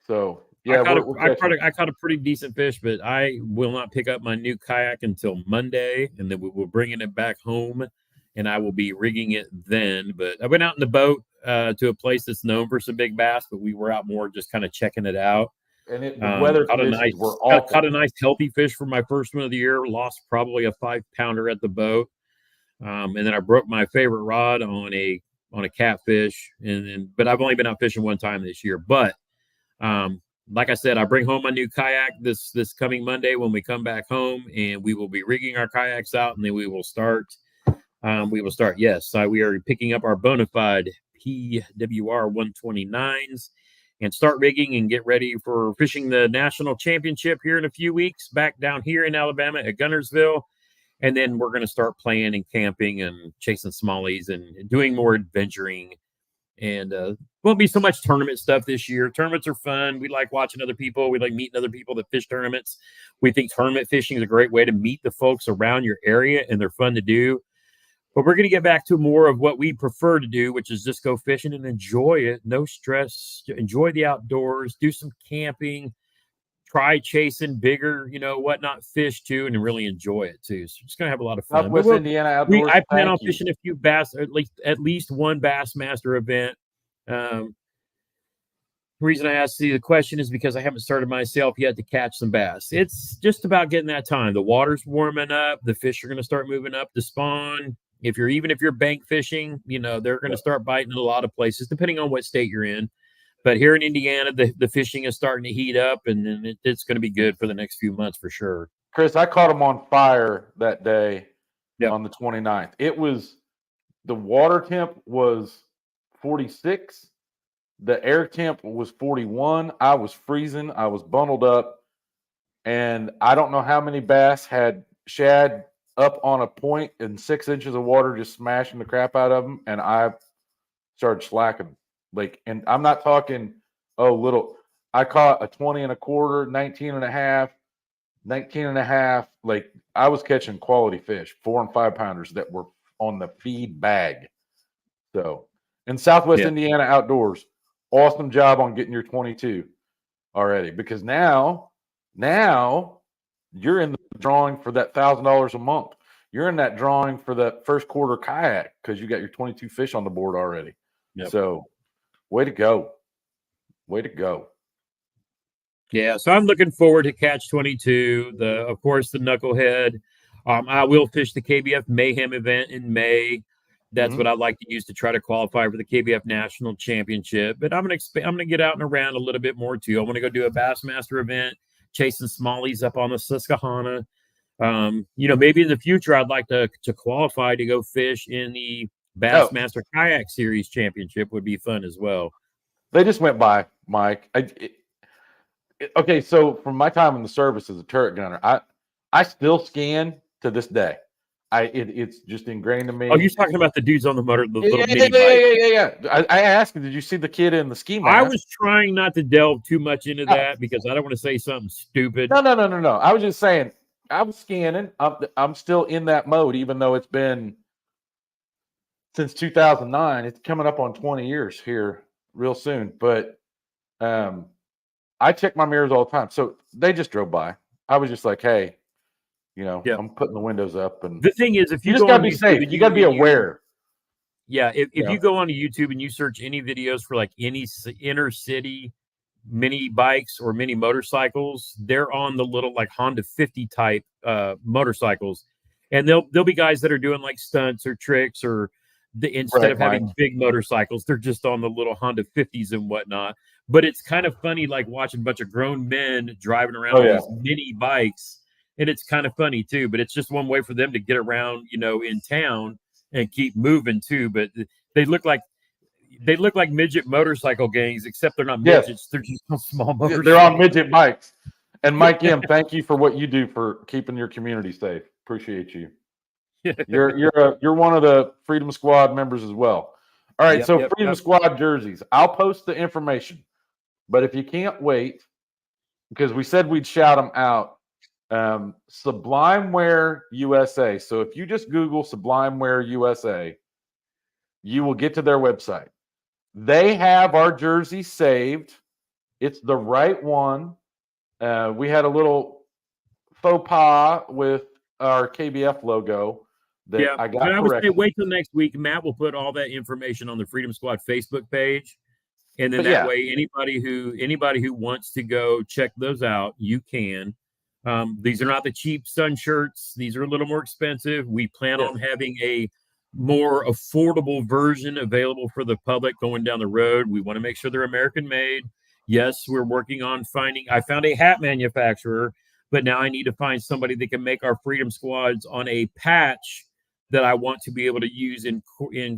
So yeah, I caught a pretty decent fish, but I will not pick up my new kayak until Monday, and then we will bringing it back home, and I will be rigging it then. But I went out in the boat to a place that's known for some big bass, but we were out more just kind of checking it out. And the weather conditions were awful. Caught a nice healthy fish for my first one of the year. Lost probably a 5-pounder at the boat, and then I broke my favorite rod on a catfish. But I've only been out fishing one time this year. But like I said, I bring home my new kayak this coming Monday when we come back home, and we will be rigging our kayaks out, and then we will start. Yes, we are picking up our bona fide PWR 129s and start rigging and get ready for fishing the national championship here in a few weeks back down here in Alabama at Gunnersville. And then we're going to start playing and camping and chasing smallies and doing more adventuring. And won't be so much tournament stuff this year. Tournaments are fun. We like watching other people. We like meeting other people that fish tournaments. We think tournament fishing is a great way to meet the folks around your area, and they're fun to do. But we're going to get back to more of what we prefer to do, which is just go fishing and enjoy it. No stress. Enjoy the outdoors. Do some camping. Try chasing bigger, whatnot fish too, and really enjoy it too. So just going to have a lot of fun. Southwest Indiana Outdoors. I plan on fishing a few bass, at least one Bassmaster event. The reason I asked you the question is because I haven't started myself yet to catch some bass. It's just about getting that time. The water's warming up. The fish are going to start moving up to spawn. If you're bank fishing, they're going to start biting in a lot of places, depending on what state you're in. But here in Indiana, the fishing is starting to heat up, and it's going to be good for the next few months for sure. Chris, I caught them on fire that day on the 29th. The water temp was 46. The air temp was 41. I was freezing. I was bundled up. And I don't know how many bass had shad up on a point in 6 inches of water, just smashing the crap out of them. And I started slacking. And I'm not talking, little. I caught a 20 and a quarter, 19 and a half, 19 and a half. I was catching quality fish, 4 and 5 pounders that were on the feed bag. So, in Southwest Indiana Outdoors, awesome job on getting your 22 already, because now you're in the drawing for that $1,000 a month. You're in that drawing for that first quarter kayak because you got your 22 fish on the board already. Yep. So, way to go. Yeah, so I'm looking forward to Catch 22. Of course, the Knucklehead. I will fish the KBF Mayhem event in May. That's what I like to use to try to qualify for the KBF National Championship. But I'm gonna get out and around a little bit more too. I want to go do a Bassmaster event, chasing smallies up on the Susquehanna. Maybe in the future I'd like to qualify to go fish in the Bassmaster Kayak Series Championship. Would be fun as well. They just went by, Mike. Okay, so from my time in the service as a turret gunner, I still scan to this day. It's just ingrained in me. Oh, you're talking about the dudes on the motor, the little mini bike. Yeah. I asked him, did you see the kid in the ski mask? I was trying not to delve too much into that because I don't want to say something stupid. No. I was just saying, I was scanning. I'm still in that mode, even though it's been since 2009. It's coming up on 20 years here real soon. But I check my mirrors all the time. So they just drove by. I was just like, hey, I'm putting the windows up. And the thing is, if you just got to be safe, you got to be aware. Yeah, if you go onto YouTube and you search any videos for like any inner city mini bikes or mini motorcycles, they're on the little like Honda 50 type motorcycles, and they'll be guys that are doing like stunts or tricks, or instead of having big motorcycles, they're just on the little Honda 50s and whatnot. But it's kind of funny, like watching a bunch of grown men driving around on these mini bikes, and it's kind of funny too. But it's just one way for them to get around, in town and keep moving too. But they look like midget motorcycle gangs, except they're not midgets. They're just small motorcycles. They're on midget bikes. And Mike M, thank you for what you do for keeping your community safe. Appreciate you. You're one of the Freedom Squad members as well. All right, Freedom Squad jerseys. I'll post the information. But if you can't wait, because we said we'd shout them out, Sublime Wear USA. So if you just Google Sublime Wear USA, you will get to their website. They have our jersey saved. It's the right one. We had a little faux pas with our KBF logo that I got corrected. I would say wait till next week. Matt will put all that information on the Freedom Squad Facebook page. And then way, anybody who wants to go check those out, you can. These are not the cheap sun shirts. These are a little more expensive. We plan on having a more affordable version available for the public going down the road. We want to make sure they're American made. Yes, we're working on I found a hat manufacturer, but now I need to find somebody that can make our Freedom Squads on a patch that I want to be able to use in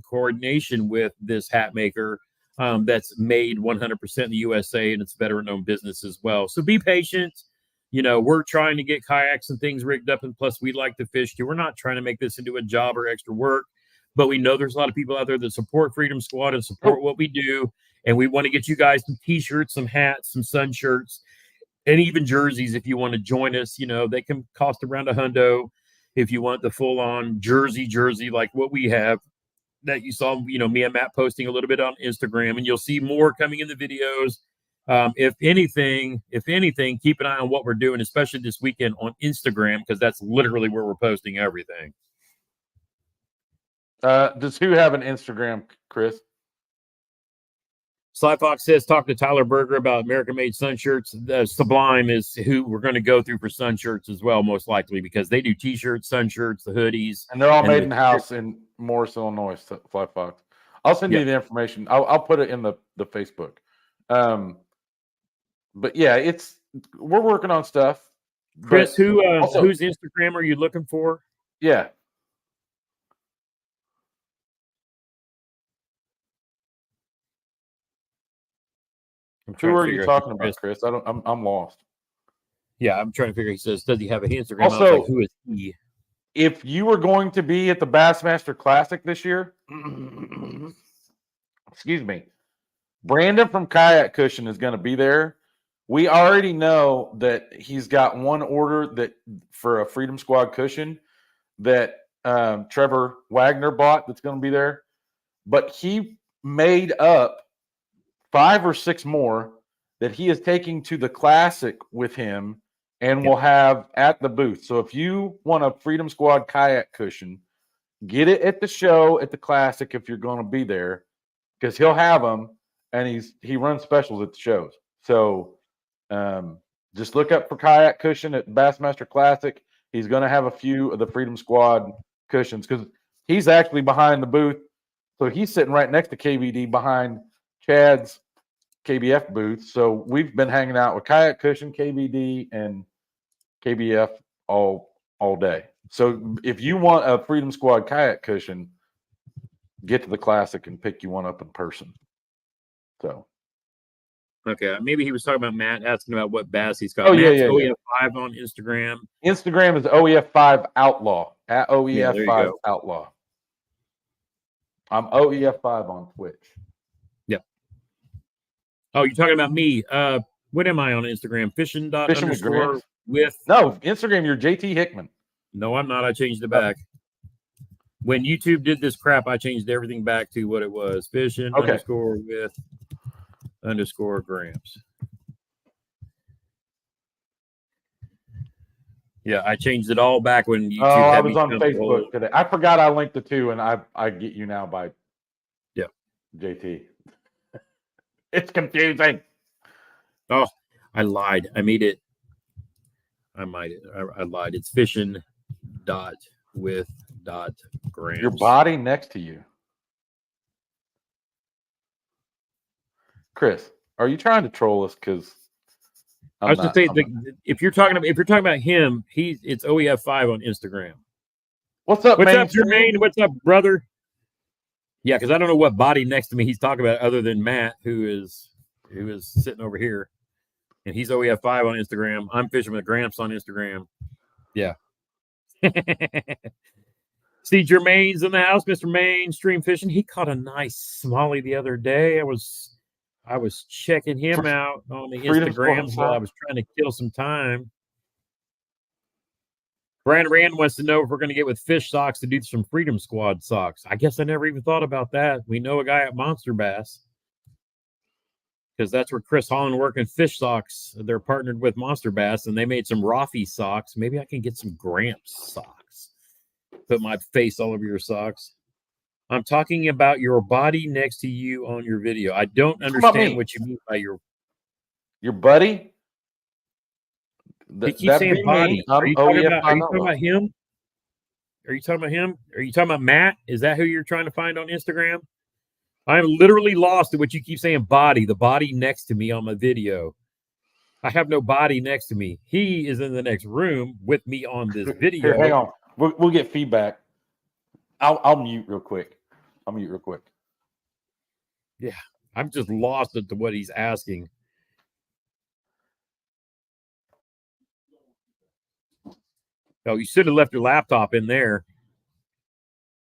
coordination with this hat maker that's made 100% in the USA, and it's a veteran-owned business as well. So be patient. You know, we're trying to get kayaks and things rigged up, and plus we like to fish too. We're not trying to make this into a job or extra work, but we know there's a lot of people out there that support Freedom Squad and support what we do. And we want to get you guys some t-shirts, some hats, some sun shirts, and even jerseys if you want to join us. You know, they can cost around $100 if you want the full-on jersey like what we have that you saw, you know, me and Matt posting a little bit on Instagram, and you'll see more coming in the videos. If anything, keep an eye on what we're doing, especially this weekend on Instagram, because that's literally where we're posting everything. Does who have an Instagram, Chris? Sly Fox says, talk to Tyler Berger about American-made sun shirts. Sublime is who we're going to go through for sun shirts as well, most likely, because they do T-shirts, sun shirts, the hoodies. And they're all made in-house in Morris, Illinois, Sly Fox. I'll send you the information. I'll put it in the Facebook. But yeah, we're working on stuff. Chris, whose Instagram are you looking for? Yeah. Who are you talking about, Chris? I'm lost. Yeah, I'm trying to figure. He says, does he have an Instagram? Also, I was like, who is he? If you were going to be at the Bassmaster Classic this year, excuse me, Brandon from Kayak Cushion is going to be there. We already know that he's got one order for a Freedom Squad cushion that Trevor Wagner bought that's going to be there. But he made up 5 or 6 more that he is taking to the Classic with him and will have at the booth. So if you want a Freedom Squad kayak cushion, get it at the show at the Classic if you're going to be there, because he'll have them, and he runs specials at the shows. So just look up for kayak cushion at Bassmaster Classic. He's going to have a few of the Freedom Squad cushions because he's actually behind the booth. So he's sitting right next to KBD behind Chad's KBF booth. So we've been hanging out with Kayak Cushion, KBD, and KBF all day. So if you want a Freedom Squad kayak cushion, get to the Classic and pick you one up in person. So. Okay, maybe he was talking about Matt asking about what bass he's got. Oh, Matt's yeah. OEF5 on Instagram. Instagram is OEF5 Outlaw, at OEF5 Outlaw. I'm OEF5 on Twitch. Yep. Oh, you're talking about me. What am I on Instagram? Fishing with No, Instagram, you're JT Hickman. No, I'm not. I changed it back. When YouTube did this crap, I changed everything back to what it was. Fishing _with _Gramps. Yeah, I changed it all back when YouTube I was on Facebook today. I forgot I linked the two, and I get you now by JT. It's confusing. Oh, I lied. I made it. I lied. It's fishing .with .Gramps. Your body next to you. Chris, are you trying to troll us? Because I was just saying, if you're talking about him, it's OEF5 on Instagram. What's up, Jermaine? What's up, brother? Yeah, because I don't know what body next to me he's talking about other than Matt, who is sitting over here, and he's OEF5 on Instagram. I'm fishing with Gramps on Instagram. Yeah. See, Jermaine's in the house, Mr. Mainstream Fishing. He caught a nice smallie the other day. I was checking him out on the Instagram while I was trying to kill some time. Brian Rand wants to know if we're going to get with fish socks to do some Freedom Squad socks. I guess I never even thought about that. We know a guy at Monster Bass, because that's where Chris Holland working fish socks. They're partnered with Monster Bass, and they made some Rafi socks. Maybe I can get some Gramps socks. Put my face all over your socks. I'm talking about your body next to you on your video. I don't understand what you mean by your buddy. He keeps saying body. Are you talking about him? Are you talking about him? Are you talking about Matt? Is that who you're trying to find on Instagram? I'm literally lost in what you keep saying, body. The body next to me on my video. I have no body next to me. He is in the next room with me on this video. Here, hang on. We'll get feedback. I'll mute real quick. Yeah, I'm just lost as to what he's asking. Oh, you should have left your laptop in there.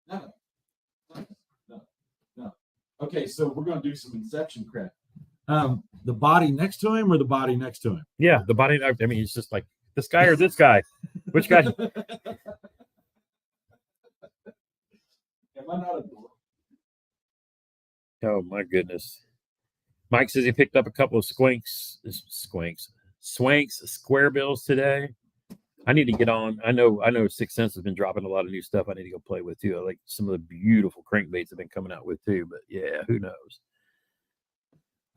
No. Okay, so we're going to do some Inception crap. The body next to him or the body next to him? Yeah, the body. I mean, it's just like this guy or this guy. Which guy? Am I not a dork? Oh my goodness. Mike says he picked up a couple of Swanks square bills today. I need to get on. I know Sixth Sense has been dropping a lot of new stuff I need to go play with too. I like some of the beautiful crankbaits have been coming out with too, but yeah, who knows?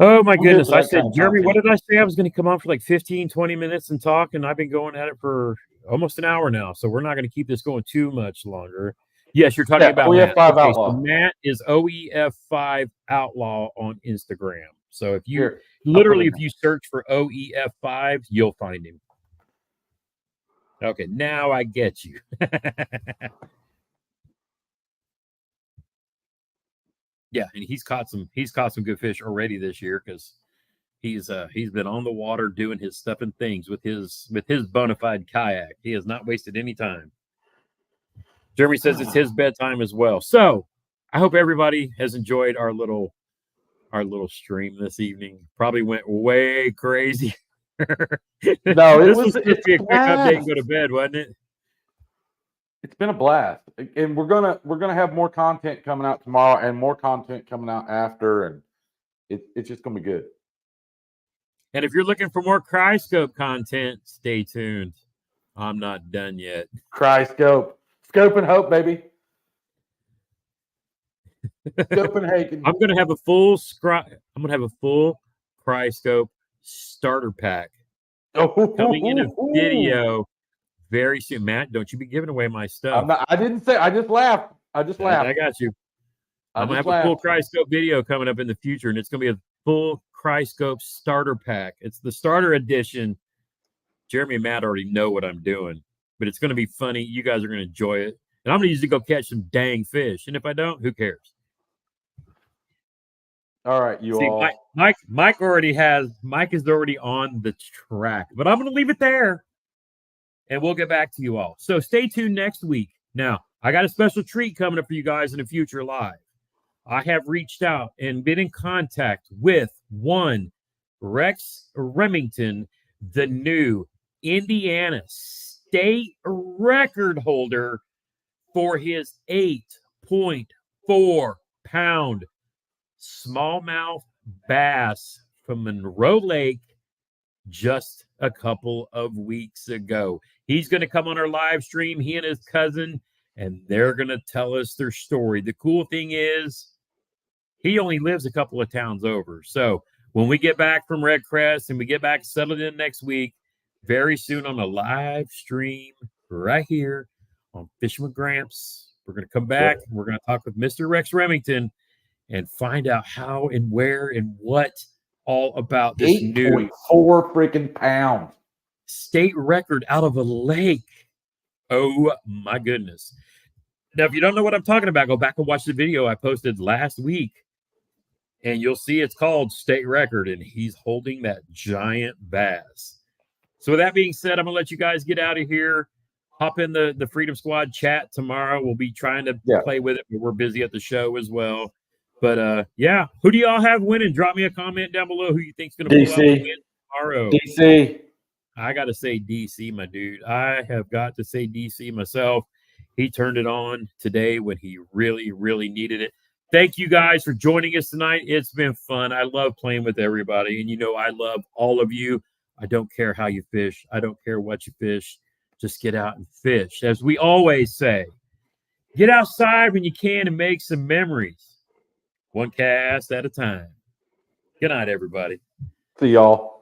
Oh my goodness. I said, Jeremy, what did I say? I was going to come on for like 15, 20 minutes and talk, and I've been going at it for almost an hour now. So we're not going to keep this going too much longer. Yes, you're talking about OEF5 Matt. Okay, Outlaw. so Matt is OEF5 Outlaw on Instagram. So if you if you search for OEF5, you'll find him. Okay, now I get you. Yeah, and he's caught some good fish already this year because he's been on the water doing his stuff and things with his bona fide kayak. He has not wasted any time. Jeremy says it's his bedtime as well. So I hope everybody has enjoyed our little stream this evening. Probably went way crazy. No, this was supposed to be a quick update and go to bed, wasn't it? It's been a blast, and we're gonna have more content coming out tomorrow, and more content coming out after, and it's just gonna be good. And if you're looking for more Cryscope content, stay tuned. I'm not done yet. Cryscope, scope and hope, baby. Copenhagen. I'm gonna have a full Cryscope starter pack coming in a video very soon. Matt, don't you be giving away my stuff. I didn't say. I just laughed. I got you. I'm gonna have a full Cryscope video coming up in the future, and it's gonna be a full Cryscope starter pack. It's the starter edition. Jeremy and Matt already know what I'm doing, but it's gonna be funny. You guys are gonna enjoy it, and I'm gonna use it to go catch some dang fish. And if I don't, who cares? All right, Mike is already on the track, but I'm gonna leave it there. And we'll get back to you all. So stay tuned next week. Now, I got a special treat coming up for you guys in the future live. I have reached out and been in contact with one Rex Remington, the new Indiana state record holder for his 8.4 pound smallmouth bass from Monroe Lake just a couple of weeks ago. He's going to come on our live stream, he and his cousin, and they're going to tell us their story. The cool thing is he only lives a couple of towns over. So when we get back from Redcrest and we get back settled in next week, very soon on a live stream right here on Fishing with Gramps, we're going to come back and we're going to talk with Mr. Rex Remington and find out how and where and what all about this 8.4 freaking pounds state record out of a lake. Oh my goodness. Now, if you don't know what I'm talking about, go back and watch the video I posted last week and you'll see it's called State Record, and he's holding that giant bass. So with that being said, I'm gonna let you guys get out of here. Hop in the Freedom Squad chat tomorrow. We'll be trying to play with it, but we're busy at the show as well. But yeah, who do y'all have winning? Drop me a comment down below who you think's gonna pull out the win tomorrow. DC. I gotta say DC, my dude. I have got to say DC myself. He turned it on today when he really, really needed it. Thank you guys for joining us tonight. It's been fun. I love playing with everybody, and you know I love all of you. I don't care how you fish. I don't care what you fish. Just get out and fish. As we always say, get outside when you can and make some memories. One cast at a time. Good night, everybody. See y'all.